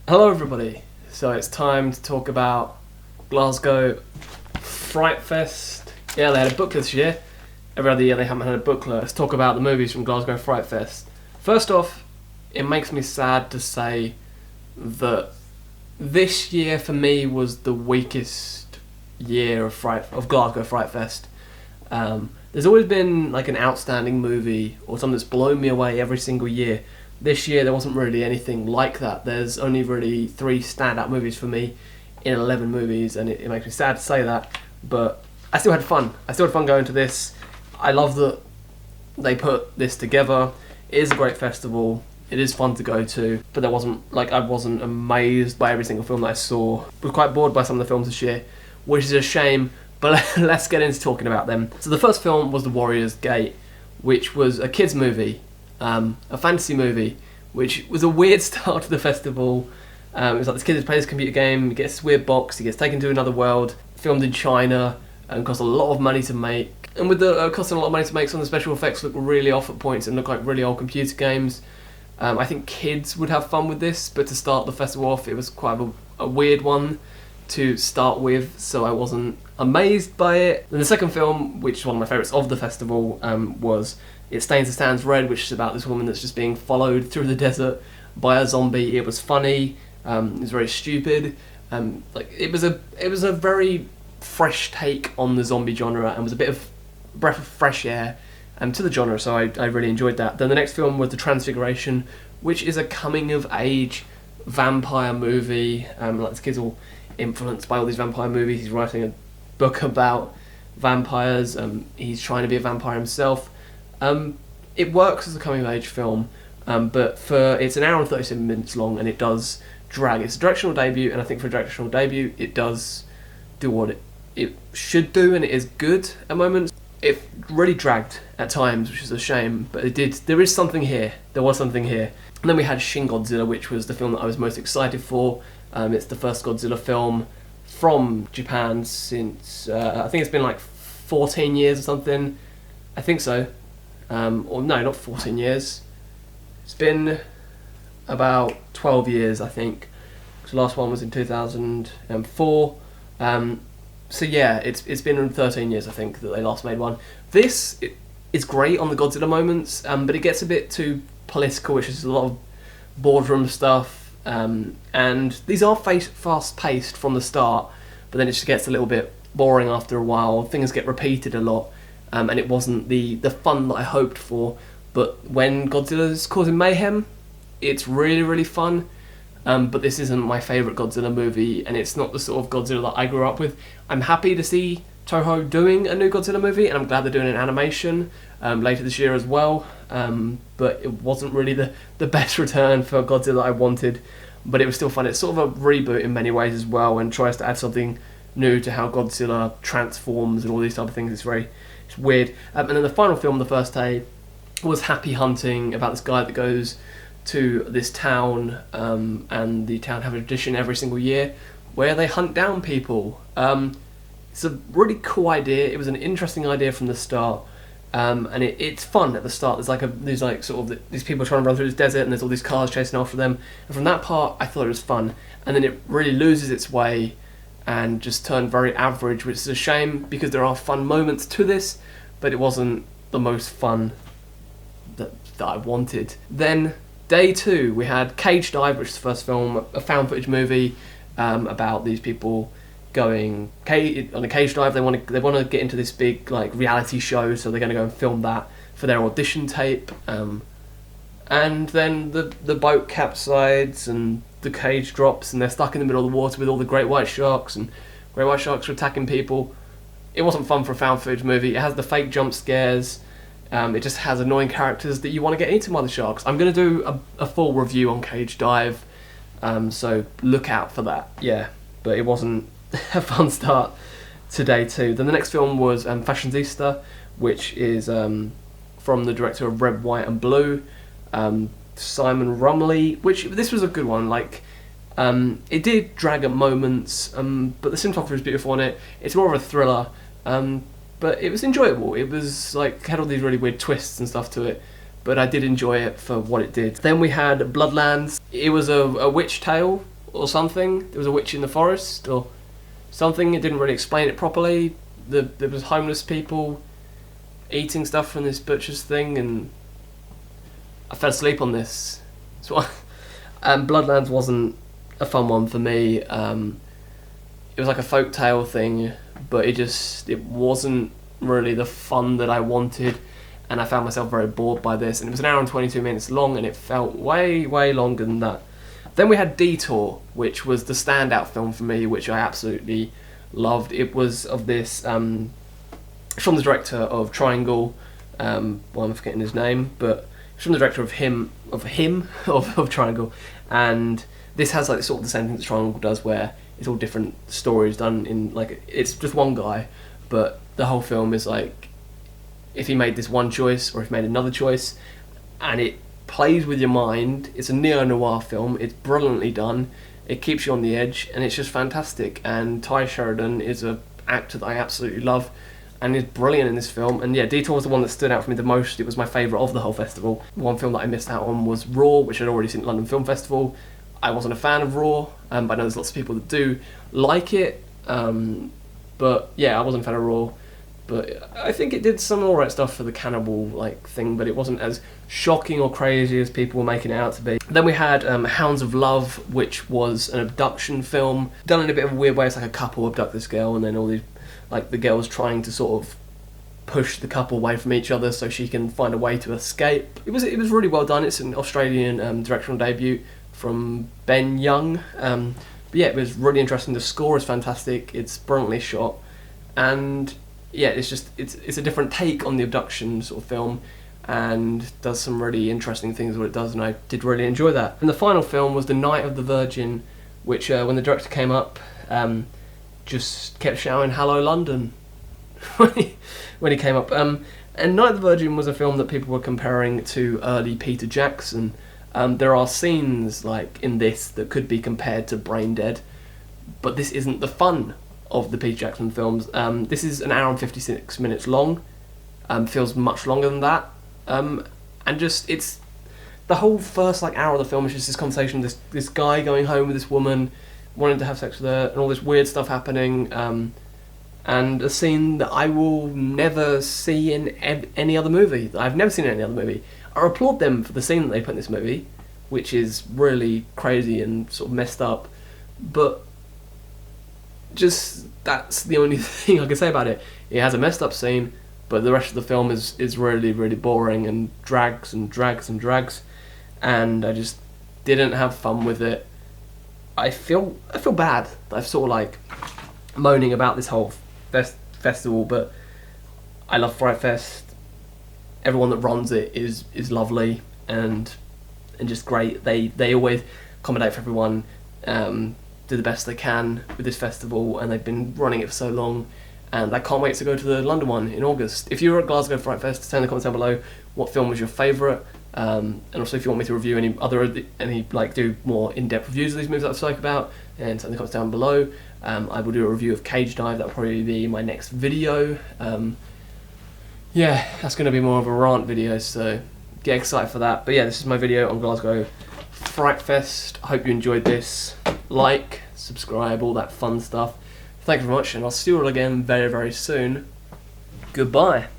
Hello everybody, so it's time to talk about Glasgow FrightFest. Yeah, they had a booklet this year. Every other year they haven't had a booklet. Let's talk about the movies from Glasgow FrightFest. First off, it makes me sad to say that this year for me was the weakest year of Glasgow FrightFest. There's always been like an outstanding movie or something that's blown me away every single year. This year there wasn't really anything like that. There's only really 3 standout movies for me in 11 movies, and it makes me sad to say that, but I still had fun. I still had fun going to this. I love that they put this together. It is a great festival. It is fun to go to, but I wasn't amazed by every single film that I saw. I was quite bored by some of the films this year, which is a shame, but let's get into talking about them. So the first film was The Warrior's Gate, which was a kids movie. A fantasy movie, which was a weird start to the festival. It was like this kid plays this computer game, he gets this weird box, he gets taken to another world, filmed in China, and cost a lot of money to make. And with the costing a lot of money to make, some of the special effects look really off at points and look like really old computer games. I think kids would have fun with this, but to start the festival off, it was quite a weird one to start with, so I wasn't amazed by it. And the second film, which is one of my favourites of the festival, was It Stains the Sands Red, which is about this woman that's just being followed through the desert by a zombie. It was funny, it was very stupid, it was a very fresh take on the zombie genre and was a bit of breath of fresh air to the genre, so I really enjoyed that. Then the next film was The Transfiguration, which is a coming of age vampire movie. This kid's all influenced by all these vampire movies. He's writing a book about vampires. He's trying to be a vampire himself. It works as a coming of age film, but it's an hour and 37 minutes long, and it does drag. It's a directional debut, and I think for a directional debut it does do what it should do, and it is good at moments. It really dragged at times, which is a shame, but it did. There was something here. And then we had Shin Godzilla, which was the film that I was most excited for. It's the first Godzilla film from Japan since, I think it's been like 14 years or something. I think so. Or no, not 14 years. It's been about 12 years, I think. The last one was in 2004. So yeah, it's been 13 years, I think, that they last made one. This is great on the Godzilla moments, but it gets a bit too political, which is a lot of boardroom stuff. And these are fast-paced from the start, but then it just gets a little bit boring after a while. Things get repeated a lot, and it wasn't the fun that I hoped for. But when Godzilla's causing mayhem, it's really, really fun. But this isn't my favourite Godzilla movie, and it's not the sort of Godzilla that I grew up with. I'm happy to see Toho doing a new Godzilla movie, and I'm glad they're doing an animation later this year as well. But it wasn't really the best return for Godzilla I wanted, but it was still fun. It's sort of a reboot in many ways as well, and tries to add something new to how Godzilla transforms and all these type of things. It's weird. And then the final film, the first day, was Happy Hunting, about this guy that goes to this town, and the town have a tradition every single year where they hunt down people. It's a really cool idea. It was an interesting idea from the start, and it's fun at the start. These people trying to run through this desert, and there's all these cars chasing after them. And from that part, I thought it was fun, and then it really loses its way and just turned very average, which is a shame because there are fun moments to this, but it wasn't the most fun that I wanted. Then day 2, we had Cage Dive, which is the first film, a found footage movie about these people going on a cage dive. They want to get into this big reality show, so they're going to go and film that for their audition tape. And then the boat capsizes and the cage drops, and they're stuck in the middle of the water with all the great white sharks, and great white sharks are attacking people. It wasn't fun for a found footage movie. It has the fake jump scares. It just has annoying characters that you want to get eaten by the sharks. I'm going to do a full review on Cage Dive, so look out for that. Yeah, but it wasn't a fun start to day 2. Then the next film was Fashionista, which is from the director of Red, White and Blue, Simon Rumley, which this was a good one. It did drag at moments, but the cinematography was beautiful on it. It's more of a thriller, but it was enjoyable. It was had all these really weird twists and stuff to it, but I did enjoy it for what it did. Then we had Bloodlands. It was a witch tale, or something. There was a witch in the forest or something. It didn't really explain it properly. There was homeless people eating stuff from this butcher's thing, and I fell asleep on this. So, Bloodlands wasn't a fun one for me. It was like a folktale thing, but it wasn't really the fun that I wanted, and I found myself very bored by this. And it was an hour and 22 minutes long, and it felt way longer than that. Then we had Detour, which was the standout film for me, which I absolutely loved. It was of this from the director of Triangle. I'm forgetting his name, but it's from the director of Triangle, and this has like sort of the same thing that Triangle does, where it's all different stories done in like it's just one guy, but the whole film is like if he made this one choice or if he made another choice, and it plays with your mind. It's a neo-noir film. It's brilliantly done. It keeps you on the edge, and it's just fantastic. And Ty Sheridan is an actor that I absolutely love, and is brilliant in this film. And yeah, Detour was the one that stood out for me the most. It was my favourite of the whole festival. One film that I missed out on was Raw, which I'd already seen at London Film Festival. I wasn't a fan of Raw, but I know there's lots of people that do like it. But yeah, I wasn't a fan of Raw. But I think it did some alright stuff for the cannibal like thing, but it wasn't as shocking or crazy as people were making it out to be. Then we had Hounds of Love, which was an abduction film done in a bit of a weird way. It's like a couple abduct this girl, and then all these like the girl's trying to sort of push the couple away from each other so she can find a way to escape. It was really well done. It's an Australian directorial debut from Ben Young. But yeah, it was really interesting. The score is fantastic. It's brilliantly shot, and yeah, it's a different take on the abduction sort of film, and does some really interesting things what it does, and I did really enjoy that. And the final film was The Night of the Virgin, which when the director came up, just kept shouting "Hello London" when he came up. And Night of the Virgin was a film that people were comparing to early Peter Jackson. There are scenes like in this that could be compared to Brain Dead, but this isn't the fun of the Peter Jackson films. This is an hour and 56 minutes long. Feels much longer than that. And just it's the whole first like hour of the film is just this conversation, this guy going home with this woman, wanting to have sex with her, and all this weird stuff happening. And a scene that I will never see in any other movie. That I've never seen in any other movie. I applaud them for the scene that they put in this movie, which is really crazy and sort of messed up. But just that's the only thing I can say about it. It has a messed up scene, but the rest of the film is really boring and drags, and I just didn't have fun with it. I feel bad that I've sort of like moaning about this whole festival, but I love FrightFest. Everyone that runs it is lovely and just great. They always accommodate for everyone. Do the best they can with this festival, and they've been running it for so long, and I can't wait to go to the London one in August. If you were at Glasgow FrightFest, tell in the comments down below what film was your favourite, and also if you want me to review any like do more in-depth reviews of these movies that I've spoken about, and tell in the comments down below. I will do a review of Cage Dive. That'll probably be my next video. Yeah, that's going to be more of a rant video, so get excited for that. But yeah, this is my video on Glasgow FrightFest. I hope you enjoyed this. Like, subscribe, all that fun stuff. Thank you very much, and I'll see you all again very soon. Goodbye.